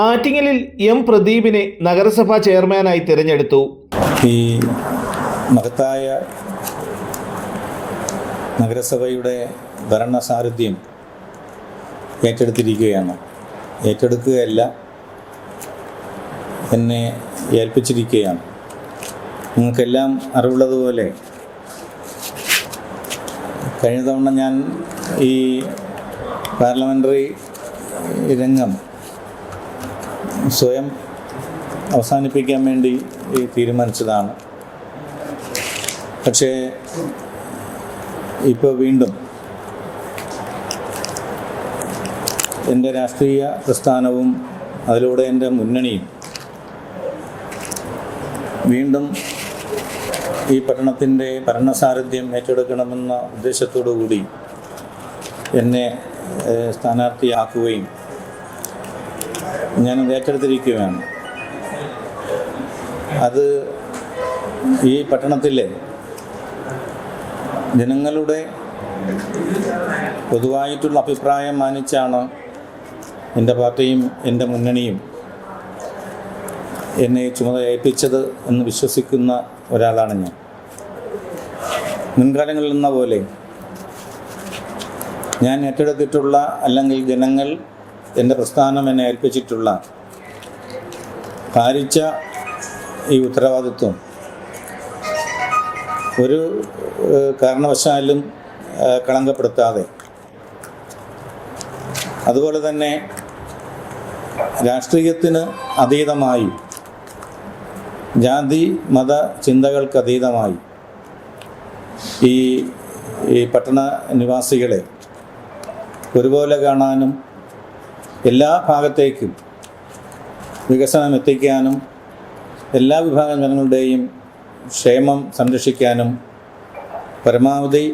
ആറ്റിങ്ങലിൽ എം പ്രദീപിനെ നഗരസഭാ ചെയർമാനായി തിരഞ്ഞെടുത്തു. ഈ മഹത്തായ നഗരസഭയുടെ ഭരണസാരഥ്യം ഏറ്റെടുത്തിരിക്കുകയാണ്. ഏറ്റെടുക്കുകയല്ല, എന്നെ ഏൽപ്പിച്ചിരിക്കുകയാണ്. നിങ്ങൾക്കെല്ലാം അറിവുള്ളതുപോലെ കഴിഞ്ഞ തവണ ഞാൻ ഈ പാർലമെൻ്ററി രംഗം സ്വയം അവസാനിപ്പിക്കാൻ വേണ്ടി തീരുമാനിച്ചതാണ്. പക്ഷേ ഇപ്പോൾ വീണ്ടും എൻ്റെ രാഷ്ട്രീയ പ്രസ്ഥാനവും അതിലൂടെ എൻ്റെ മുന്നണിയും വീണ്ടും ഈ പട്ടണത്തിൻ്റെ ഭരണസാരഥ്യം ഏറ്റെടുക്കണമെന്ന ഉദ്ദേശത്തോടു കൂടി എന്നെ സ്ഥാനാർത്ഥിയാക്കുകയും ഞാനത് ഏറ്റെടുത്തിരിക്കുകയാണ്. അത് ഈ പട്ടണത്തിലെ ജനങ്ങളുടെ പൊതുവായിട്ടുള്ള അഭിപ്രായം മാനിച്ചാണ് എൻ്റെ പാർട്ടിയും എൻ്റെ മുന്നണിയും എന്നെ ചുമതല ഏൽപ്പിച്ചത് എന്ന് വിശ്വസിക്കുന്ന ഒരാളാണ് ഞാൻ. മുൻകാലങ്ങളിൽ എന്ന പോലെ ഞാൻ ഏറ്റെടുത്തിട്ടുള്ള അല്ലെങ്കിൽ ജനങ്ങൾ എൻ്റെ പ്രസ്ഥാനം എന്നെ ഏൽപ്പിച്ചിട്ടുള്ള ഭാരിച്ച ഈ ഉത്തരവാദിത്വം ഒരു കാരണവശാലും കളങ്കപ്പെടുത്താതെ, അതുപോലെ തന്നെ രാഷ്ട്രീയത്തിന് അതീതമായി, ജാതി മത ചിന്തകൾക്കതീതമായി ഈ പട്ടണ നിവാസികളെ ഒരുപോലെ കാണാനും എല്ലാ ഭാഗത്തേക്കും വികസനം എത്തിക്കാനും എല്ലാ വിഭാഗം ജനങ്ങളുടെയും ക്ഷേമം സംരക്ഷിക്കാനും പരമാവധി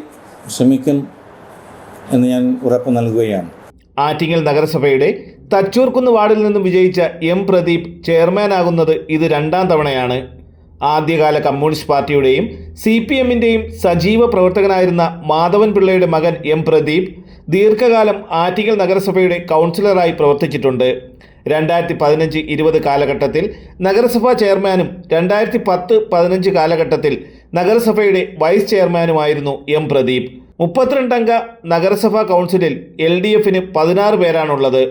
ശ്രമിക്കും എന്ന് ഞാൻ ഉറപ്പ് നൽകുകയാണ്. ആറ്റിങ്ങൽ നഗരസഭയുടെ തച്ചൂർക്കുന്ന് വാർഡിൽ നിന്നും വിജയിച്ച എം പ്രദീപ് ചെയർമാനാകുന്നത് ഇത് രണ്ടാം തവണയാണ്. ആദ്യകാല കമ്മ്യൂണിസ്റ്റ് പാർട്ടിയുടെയും CPMൻ്റെയും സജീവ പ്രവർത്തകനായിരുന്ന മാധവൻ പിള്ളയുടെ മകൻ എം പ്രദീപ് ദീർഘകാലം ആറ്റിങ്ങൽ നഗരസഭയുടെ കൗൺസിലറായി പ്രവർത്തിച്ചിട്ടുണ്ട്. 2015-20 കാലഘട്ടത്തിൽ നഗരസഭാ ചെയർമാനും 2010-15 കാലഘട്ടത്തിൽ നഗരസഭയുടെ വൈസ് ചെയർമാനുമായിരുന്നു എം പ്രദീപ്. 32 അംഗ നഗരസഭാ കൗൺസിലിൽ LDFന് 16 പേരാണുള്ളത്.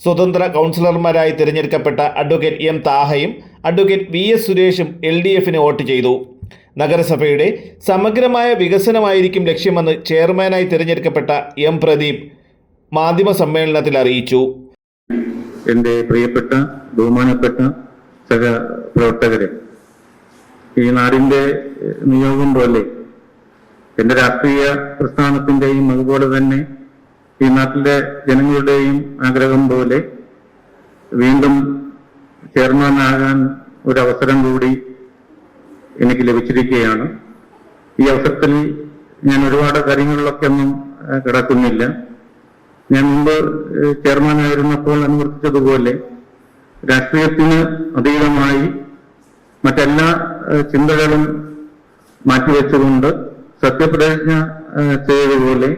സ്വതന്ത്ര കൗൺസിലർമാരായി തിരഞ്ഞെടുക്കപ്പെട്ട അഡ്വക്കേറ്റ് എം താഹയും അഡ്വക്കേറ്റ് VS സുരേഷും LDFന് വോട്ട് ചെയ്തു. നഗരസഭയുടെ സമഗ്രമായ വികസനമായിരിക്കും ലക്ഷ്യമെന്ന് ചെയർമാനായി തിരഞ്ഞെടുക്കപ്പെട്ട എം പ്രദീപ് മാധ്യമ സമ്മേളനത്തിൽ അറിയിച്ചു. എൻ്റെ പ്രിയപ്പെട്ട ബഹുമാനപ്പെട്ട സഹപ്രവർത്തകരെ, ഈ നാടിൻ്റെ നിയോഗം പോലെ എൻ്റെ രാഷ്ട്രീയ പ്രസ്ഥാനത്തിൻ്റെയും അതുപോലെ തന്നെ ഈ നാട്ടിലെ ജനങ്ങളുടെയും ആഗ്രഹം പോലെ വീണ്ടും ചെയർമാനാകാൻ ഒരവസരം കൂടി എനിക്ക് ലഭിച്ചിരിക്കുകയാണ്. ഈ അവസരത്തിൽ ഞാൻ ഒരുപാട് കാര്യങ്ങളിലൊക്കെ ഒന്നും കിടക്കുന്നില്ല. ഞാൻ മുമ്പ് ചെയർമാനായിരുന്നപ്പോൾ അനുവർത്തിച്ചതുപോലെ രാഷ്ട്രീയത്തിന് അതീതമായി മറ്റെല്ലാ ചിന്തകളും മാറ്റിവെച്ചുകൊണ്ട് സത്യപ്രതിജ്ഞ ചെയ്തതുപോലെ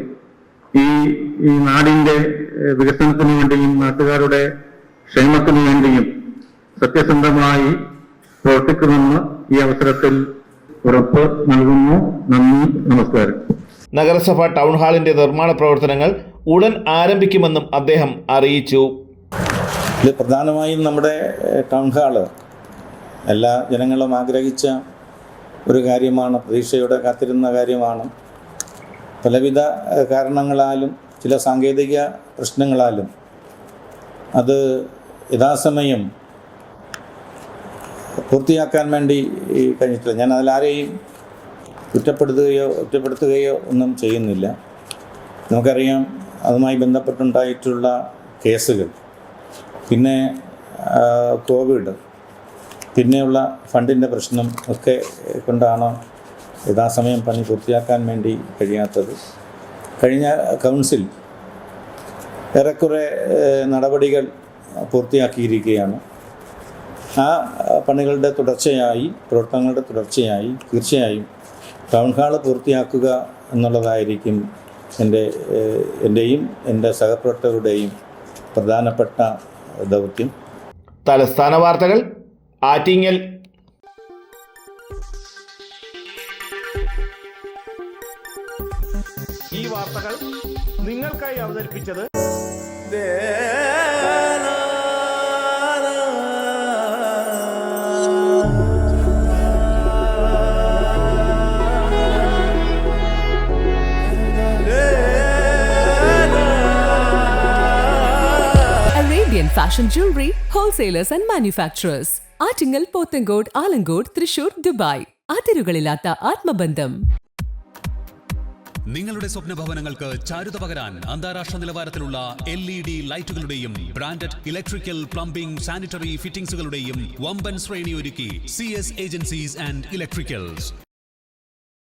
ഈ നാടിന്റെ വികസനത്തിനു വേണ്ടിയും നാട്ടുകാരുടെ ക്ഷേമത്തിനു വേണ്ടിയും സത്യസന്ധമായി പ്രവർത്തിക്കുമെന്ന് ഈ അവസരത്തിൽ ഉറപ്പ് നൽകുന്നു. നന്ദി, നമസ്കാരം. നഗരസഭ ടൗൺ ഹാളിന്റെ നിർമ്മാണ പ്രവർത്തനങ്ങൾ ഉടൻ ആരംഭിക്കുമെന്നും അദ്ദേഹം അറിയിച്ചു. ഇത് പ്രധാനമായും നമ്മുടെ ടൗൺ ഹാള് എല്ലാ ജനങ്ങളും ആഗ്രഹിച്ച ഒരു കാര്യമാണ്, പ്രതീക്ഷയോടെ കാത്തിരുന്ന കാര്യമാണ്. പലവിധ കാരണങ്ങളാലും ചില സാങ്കേതിക പ്രശ്നങ്ങളാലും അത് യഥാസമയം പൂർത്തിയാക്കാൻ വേണ്ടി കഴിഞ്ഞിട്ടില്ല. ഞാൻ അതിലാരെയും കുറ്റപ്പെടുത്തുകയോ ഒന്നും ചെയ്യുന്നില്ല. നമുക്കറിയാം, അതുമായി ബന്ധപ്പെട്ടുണ്ടായിട്ടുള്ള കേസുകൾ, പിന്നെ കോവിഡ്, പിന്നെയുള്ള ഫണ്ടിൻ്റെ പ്രശ്നം ഒക്കെ കൊണ്ടാണ് യഥാസമയം പണി പൂർത്തിയാക്കാൻ വേണ്ടി കഴിയാത്തത്. കഴിഞ്ഞ കൗൺസിൽ ഏറെക്കുറെ നടപടികൾ പൂർത്തിയാക്കിയിരിക്കുകയാണ്. ആ പണികളുടെ തുടർച്ചയായി, പ്രവർത്തനങ്ങളുടെ തുടർച്ചയായി തീർച്ചയായും ടൗൺ ഹാള് പൂർത്തിയാക്കുക എന്നുള്ളതായിരിക്കും എൻ്റെയും എൻ്റെ സഹപ്രവർത്തകരുടെയും പ്രധാനപ്പെട്ട ദൗത്യം. തലസ്ഥാന വാർത്തകൾ ആറ്റിങ്ങൽ. ഈ വാർത്തകൾ നിങ്ങൾക്കായി അവതരിപ്പിച്ചത് Arabian Fashion Jewelry Wholesalers and Manufacturers. Attingal, Pothencode, Alamcode, Thrissur, Dubai. അതിരുകളില്ലാത്ത ആത്മബന്ധം. നിങ്ങളുടെ സ്വപ്ന ഭവനങ്ങൾക്ക് ചാരുത പകരാൻ അന്താരാഷ്ട്ര നിലവാരത്തിലുള്ള LED ലൈറ്റുകളുടെയും ബ്രാൻഡഡ് ഇലക്ട്രിക്കൽ, പ്ലംബിംഗ്, സാനിറ്ററി ഫിറ്റിംഗ്സുകളുടെയും വമ്പൻ ശ്രേണി ഒരുക്കി CS ഏജൻസീസ് ആൻഡ് ഇലക്ട്രിക്കൽസ്.